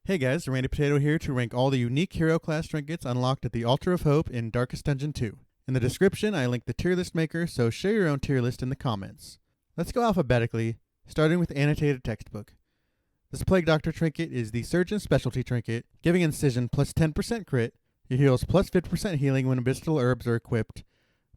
Hey guys, Randy Potato here to rank all the unique hero class trinkets unlocked at the Altar of Hope in Darkest Dungeon 2. In the description, I linked the tier list maker, so share your own tier list in the comments. Let's go alphabetically, starting with the annotated textbook. This Plague Doctor trinket is the Surgeon Specialty trinket, giving Incision plus 10% crit. It heals plus 50% healing when medicinal herbs are equipped,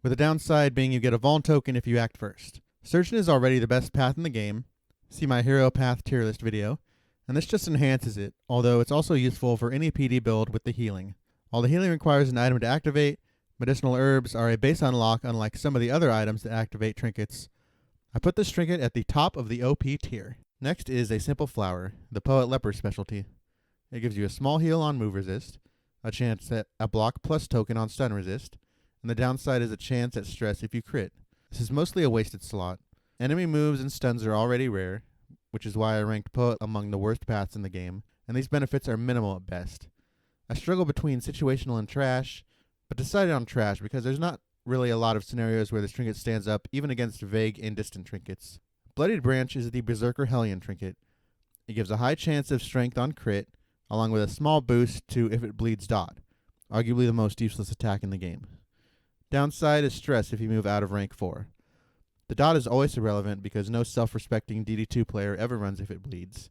with the downside being you get a Vuln token if you act first. Surgeon is already the best path in the game. See my hero path tier list video. And this just enhances it, although it's also useful for any PD build with the healing. While the healing requires an item to activate, medicinal herbs are a base unlock unlike some of the other items that activate trinkets. I put this trinket at the top of the OP tier. Next is a simple flower, the Poet Leper specialty. It gives you a small heal on move resist, a chance at a block plus token on stun resist, and the downside is a chance at stress if you crit. This is mostly a wasted slot. Enemy moves and stuns are already rare, which is why I ranked Poet among the worst paths in the game, and these benefits are minimal at best. I struggle between situational and trash, but decided on trash because there's not really a lot of scenarios where this trinket stands up even against vague and distant trinkets. Bloodied Branch is the Berserker Hellion trinket. It gives a high chance of strength on crit, along with a small boost to if it bleeds dot, arguably the most useless attack in the game. Downside is stress if you move out of rank 4. The dot is always irrelevant because no self-respecting DD2 player ever runs if it bleeds,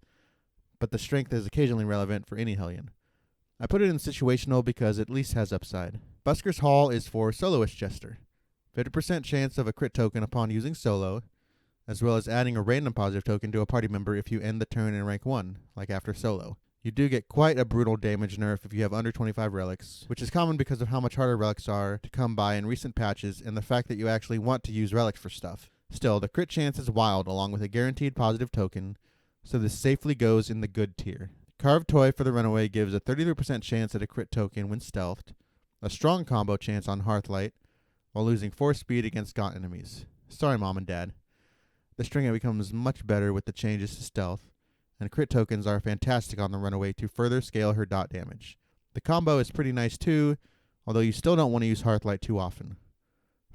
but the strength is occasionally relevant for any Hellion. I put it in situational because it at least has upside. Buskers Hall is for Soloist Jester. 50% chance of a crit token upon using solo, as well as adding a random positive token to a party member if you end the turn in rank 1, like after solo. You do get quite a brutal damage nerf if you have under 25 relics, which is common because of how much harder relics are to come by in recent patches and the fact that you actually want to use relics for stuff. Still, the crit chance is wild along with a guaranteed positive token, so this safely goes in the good tier. Carved Toy for the Runaway gives a 33% chance at a crit token when stealthed, a strong combo chance on Hearthlight, while losing 4 speed against gaunt enemies. Sorry mom and dad. The string becomes much better with the changes to stealth, and crit tokens are fantastic on the Runaway to further scale her dot damage. The combo is pretty nice too, although you still don't want to use Hearthlight too often.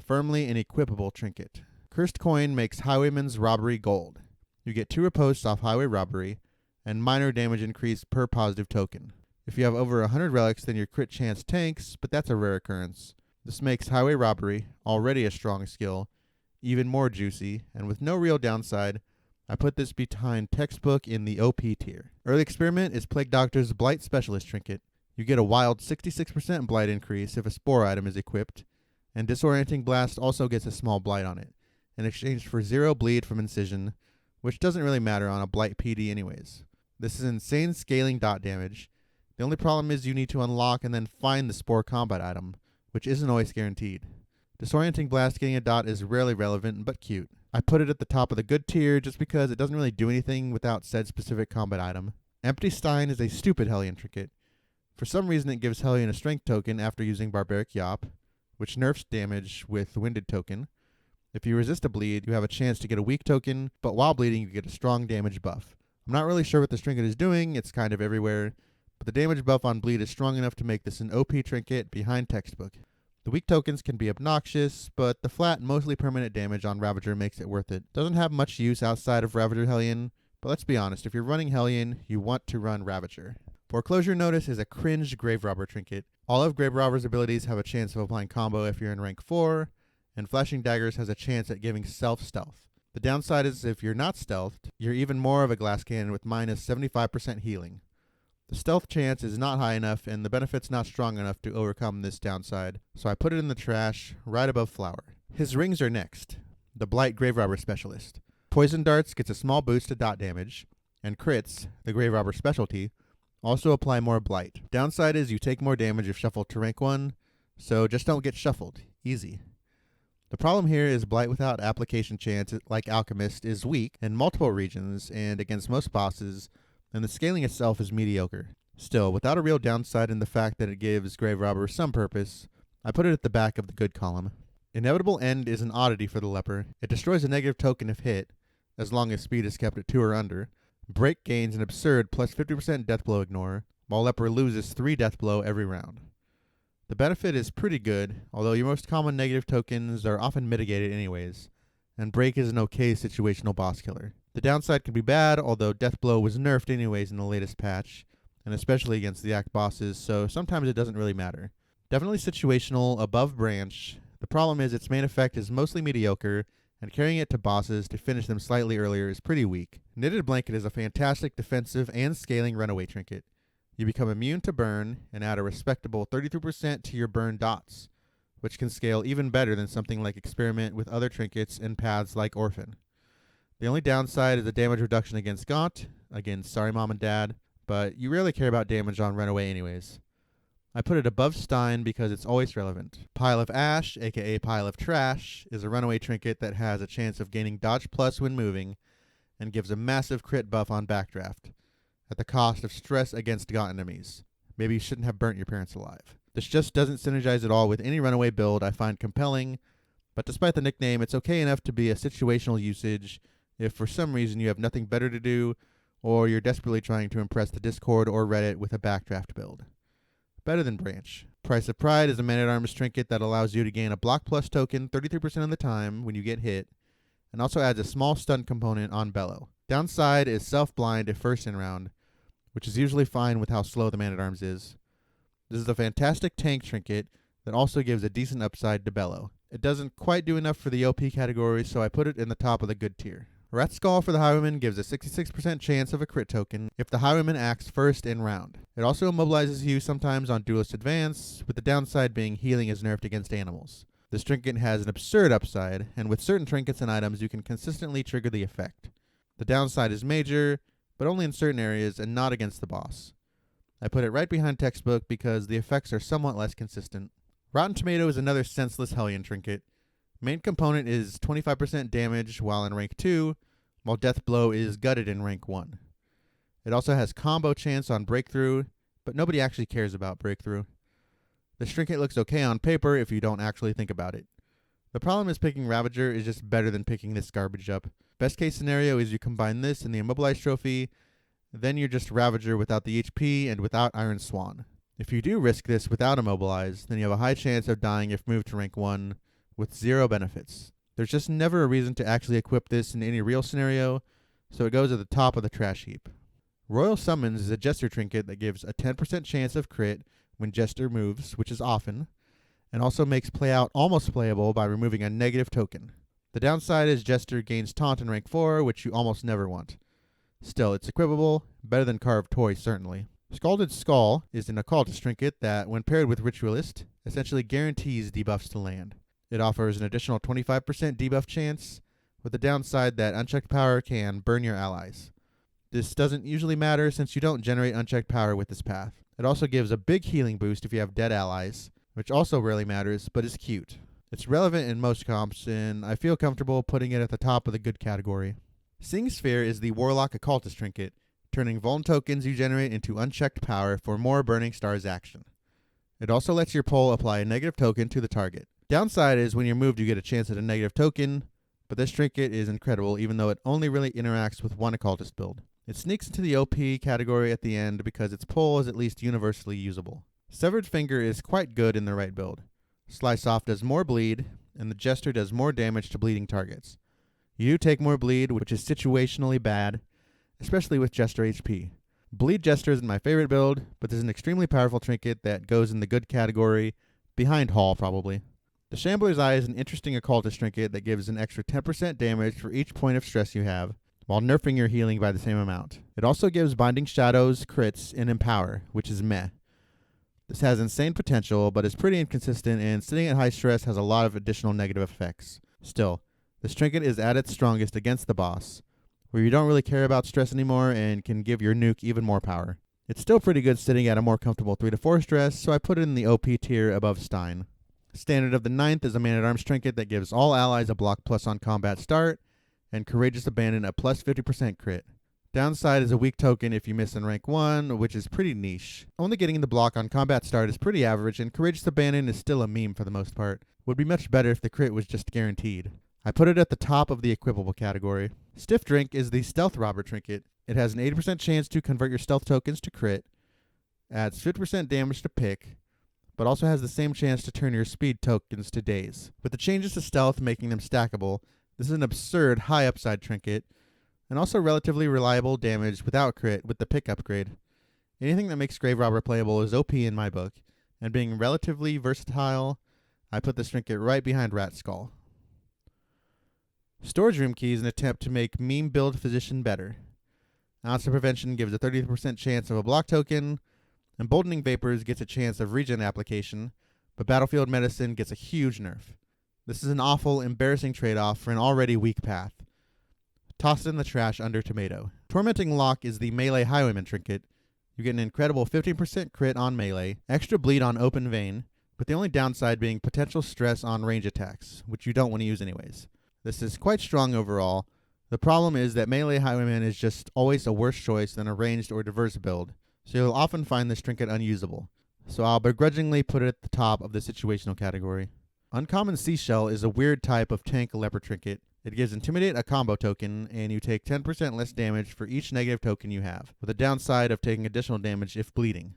Firmly an equipable trinket. Cursed Coin makes Highwayman's Robbery gold. You get 2 riposts off Highway Robbery, and minor damage increase per positive token. If you have over 100 relics, then your crit chance tanks, but that's a rare occurrence. This makes Highway Robbery, already a strong skill, even more juicy, and with no real downside, I put this behind textbook in the OP tier. Early Experiment is Plague Doctor's Blight Specialist trinket. You get a wild 66% Blight increase if a Spore item is equipped, and Disorienting Blast also gets a small Blight on it, in exchange for 0 bleed from Incision, which doesn't really matter on a Blight PD anyways. This is insane scaling dot damage. The only problem is you need to unlock and then find the Spore combat item, which isn't always guaranteed. Disorienting Blast getting a dot is rarely relevant, but cute. I put it at the top of the good tier just because it doesn't really do anything without said specific combat item. Empty Stein is a stupid Hellion trinket. For some reason it gives Hellion a strength token after using Barbaric Yop, which nerfs damage with Winded token. If you resist a bleed, you have a chance to get a weak token, but while bleeding you get a strong damage buff. I'm not really sure what this trinket is doing, it's kind of everywhere, but the damage buff on bleed is strong enough to make this an OP trinket behind textbook. The weak tokens can be obnoxious, but the flat, mostly permanent damage on Ravager makes it worth it. Doesn't have much use outside of Ravager Hellion, but let's be honest, if you're running Hellion, you want to run Ravager. Foreclosure Notice is a cringe Grave Robber trinket. All of Grave Robber's abilities have a chance of applying combo if you're in rank 4, and Flashing Daggers has a chance at giving self-stealth. The downside is if you're not stealthed, you're even more of a glass cannon with minus 75% healing. The stealth chance is not high enough, and the benefit's not strong enough to overcome this downside, so I put it in the trash, right above Flower. His rings are next. The Blight Grave Robber Specialist. Poison Darts gets a small boost to dot damage, and crits, the Grave Robber specialty, also apply more Blight. Downside is you take more damage if shuffled to rank 1, so just don't get shuffled. Easy. The problem here is Blight without application chance, like Alchemist, is weak in multiple regions and against most bosses, and the scaling itself is mediocre. Still, without a real downside in the fact that it gives Grave Robber some purpose, I put it at the back of the good column. Inevitable End is an oddity for the Leper. It destroys a negative token if hit, as long as speed is kept at 2 or under. Break gains an absurd plus 50% death blow ignore, while Leper loses 3 death blow every round. The benefit is pretty good, although your most common negative tokens are often mitigated anyways, and Break is an okay situational boss killer. The downside can be bad, although Death Blow was nerfed anyways in the latest patch, and especially against the act bosses, so sometimes it doesn't really matter. Definitely situational, above branch. The problem is its main effect is mostly mediocre, and carrying it to bosses to finish them slightly earlier is pretty weak. Knitted Blanket is a fantastic defensive and scaling runaway trinket. You become immune to burn and add a respectable 33% to your burn dots, which can scale even better than something like Experiment with other trinkets and paths like Orphan. The only downside is the damage reduction against Gaunt. Again, sorry mom and dad, but you rarely care about damage on Runaway anyways. I put it above Stein because it's always relevant. Pile of Ash, aka Pile of Trash, is a runaway trinket that has a chance of gaining dodge plus when moving and gives a massive crit buff on backdraft, at the cost of stress against Gaunt enemies. Maybe you shouldn't have burnt your parents alive. This just doesn't synergize at all with any runaway build I find compelling, but despite the nickname, it's okay enough to be a situational usage if for some reason you have nothing better to do or you're desperately trying to impress the Discord or Reddit with a backdraft build. Better than Branch. Price of Pride is a man-at-arms trinket that allows you to gain a block plus token 33% of the time when you get hit, and also adds a small stun component on Bellow. Downside is self-blind if first in round, which is usually fine with how slow the man-at-arms is. This is a fantastic tank trinket that also gives a decent upside to Bellow. It doesn't quite do enough for the OP category, so I put it in the top of the good tier. Rat Skull for the Highwayman gives a 66% chance of a crit token if the Highwayman acts first in round. It also immobilizes you sometimes on Duelist Advance, with the downside being healing is nerfed against animals. This trinket has an absurd upside, and with certain trinkets and items you can consistently trigger the effect. The downside is major, but only in certain areas and not against the boss. I put it right behind Textbook because the effects are somewhat less consistent. Rotten Tomato is another senseless Hellion trinket. Main component is 25% damage while in rank 2, while Death Blow is gutted in rank 1. It also has combo chance on Breakthrough, but nobody actually cares about Breakthrough. This trinket looks okay on paper if you don't actually think about it. The problem is picking Ravager is just better than picking this garbage up. Best case scenario is you combine this and the Immobilize trophy, then you're just Ravager without the HP and without Iron Swan. If you do risk this without Immobilize, then you have a high chance of dying if moved to rank 1, with 0 benefits. There's just never a reason to actually equip this in any real scenario, so it goes at the top of the trash heap. Royal Summons is a Jester trinket that gives a 10% chance of crit when Jester moves, which is often, and also makes Playout almost playable by removing a negative token. The downside is Jester gains Taunt in rank 4, which you almost never want. Still, it's equipable, better than Carved Toy certainly. Scalded Skull is an occultist trinket that, when paired with Ritualist, essentially guarantees debuffs to land. It offers an additional 25% debuff chance, with the downside that unchecked power can burn your allies. This doesn't usually matter since you don't generate unchecked power with this path. It also gives a big healing boost if you have dead allies, which also rarely matters, but is cute. It's relevant in most comps, and I feel comfortable putting it at the top of the good category. Seeing Sphere is the Warlock Occultist trinket, turning Vuln tokens you generate into unchecked power for more Burning Stars action. It also lets your pole apply a negative token to the target. Downside is when you're moved you get a chance at a negative token, but this trinket is incredible even though it only really interacts with one occultist build. It sneaks into the OP category at the end because its pull is at least universally usable. Severed Finger is quite good in the right build. Slice Off does more bleed, and the Jester does more damage to bleeding targets. You do take more bleed, which is situationally bad, especially with Jester HP. Bleed Jester isn't my favorite build, but this is an extremely powerful trinket that goes in the good category, behind Hall probably. The Shambler's Eye is an interesting occultist trinket that gives an extra 10% damage for each point of stress you have, while nerfing your healing by the same amount. It also gives Binding Shadows, crits, and Empower, which is meh. This has insane potential, but is pretty inconsistent, and sitting at high stress has a lot of additional negative effects. Still, this trinket is at its strongest against the boss, where you don't really care about stress anymore and can give your nuke even more power. It's still pretty good sitting at a more comfortable 3 to 4 stress, so I put it in the OP tier above Stein. Standard of the 9th is a Man-at-Arms trinket that gives all allies a block plus on combat start, and Courageous Abandon a plus 50% crit. Downside is a weak token if you miss in rank 1, which is pretty niche. Only getting the block on combat start is pretty average, and Courageous Abandon is still a meme for the most part. Would be much better if the crit was just guaranteed. I put it at the top of the equipable category. Stiff Drink is the Stealth Robber trinket. It has an 80% chance to convert your stealth tokens to crit, adds 50% damage to pick, but also has the same chance to turn your speed tokens to daze. With the changes to stealth making them stackable, this is an absurd high upside trinket, and also relatively reliable damage without crit with the pick upgrade. Anything that makes Grave Robber playable is OP in my book, and being relatively versatile, I put this trinket right behind Rat Skull. Storage Room Key is an attempt to make meme build Physician better. Ounce of Prevention gives a 30% chance of a block token, Emboldening Vapors gets a chance of regen application, but Battlefield Medicine gets a huge nerf. This is an awful, embarrassing trade-off for an already weak path. Toss it in the trash under Tomato. Tormenting Lock is the melee highwayman trinket. You get an incredible 15% crit on melee, extra bleed on open vein, but the only downside being potential stress on range attacks, which you don't want to use anyways. This is quite strong overall. The problem is that melee highwayman is just always a worse choice than a ranged or diverse build, so you'll often find this trinket unusable. So I'll begrudgingly put it at the top of the situational category. Uncommon Seashell is a weird type of tank leper trinket. It gives Intimidate a combo token, and you take 10% less damage for each negative token you have, with a downside of taking additional damage if bleeding.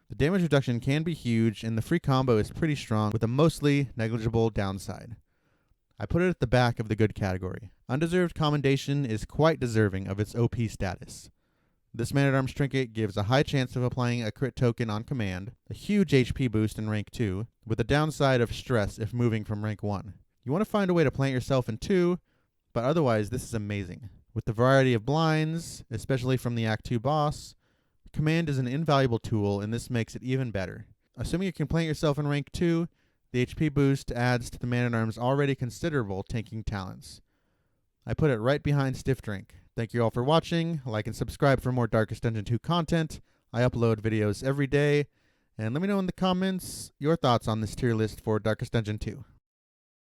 The damage reduction can be huge, and the free combo is pretty strong with a mostly negligible downside. I put it at the back of the good category. Undeserved Commendation is quite deserving of its OP status. This Man-at-Arms trinket gives a high chance of applying a crit token on command, a huge HP boost in rank 2, with a downside of stress if moving from rank 1. You want to find a way to plant yourself in 2, but otherwise this is amazing. With the variety of blinds, especially from the Act 2 boss, command is an invaluable tool, and this makes it even better. Assuming you can plant yourself in rank 2, the HP boost adds to the Man-at-Arms' already considerable tanking talents. I put it right behind Stiff Drink. Thank you all for watching. Like and subscribe for more Darkest Dungeon 2 content. I upload videos every day. And let me know in the comments your thoughts on this tier list for Darkest Dungeon 2.